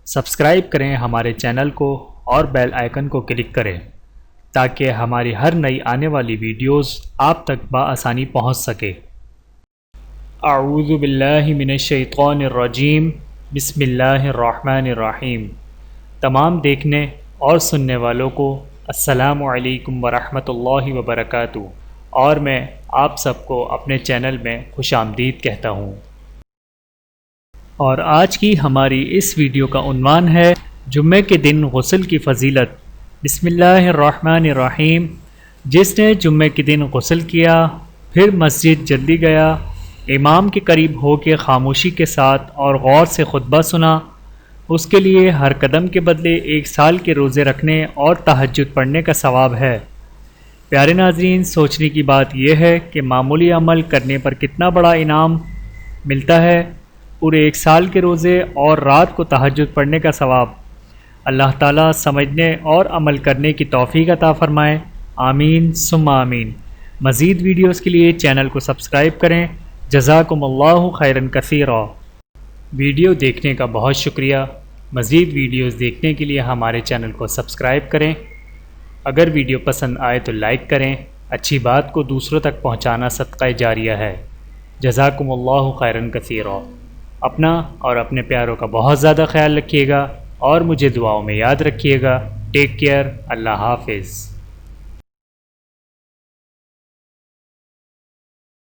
Subscribe کریں ہمارے channel کو اور بیل آئیکن کو کلک کریں تاکہ ہماری ہر نئی آنے والی ویڈیوز آپ تک بآسانی پہنچ سکے۔ اعوذ باللہ من الشیطان الرجیم، بسم اللہ الرحمن الرحیم۔ تمام دیکھنے اور سننے والوں کو السلام علیکم ورحمۃ اللہ وبرکاتہ، اور میں آپ سب کو اپنے چینل میں خوش آمدید کہتا ہوں۔ اور آج کی ہماری اس ویڈیو کا عنوان ہے جمعے کے دن غسل کی فضیلت۔ بسم اللہ الرحمن الرحیم۔ جس نے جمعے کے دن غسل کیا، پھر مسجد جلدی گیا، امام کے قریب ہو کے خاموشی کے ساتھ اور غور سے خطبہ سنا، اس کے لیے ہر قدم کے بدلے 1 سال کے روزے رکھنے اور تہجد پڑھنے کا ثواب ہے۔ پیارے ناظرین، سوچنے کی بات یہ ہے کہ معمولی عمل کرنے پر کتنا بڑا انعام ملتا ہے، پورے 1 سال کے روزے اور رات کو تہجد پڑھنے کا ثواب۔ اللہ تعالیٰ سمجھنے اور عمل کرنے کی توفیق عطا فرمائے، آمین ثم آمین۔ مزید ویڈیوز کے لیے چینل کو سبسکرائب کریں۔ جزاکم اللہ خیرا کثیرا۔ ویڈیو دیکھنے کا بہت شکریہ۔ مزید ویڈیوز دیکھنے کے لیے ہمارے چینل کو سبسکرائب کریں۔ اگر ویڈیو پسند آئے تو لائک کریں۔ اچھی بات کو دوسروں تک پہنچانا صدقہ جاریہ ہے۔ جزاکم اللہ خیرا کثیرا۔ اپنا اور اپنے پیاروں کا بہت زیادہ خیال رکھیے گا اور مجھے دعاؤں میں یاد رکھیے گا۔ Take care. اللہ حافظ۔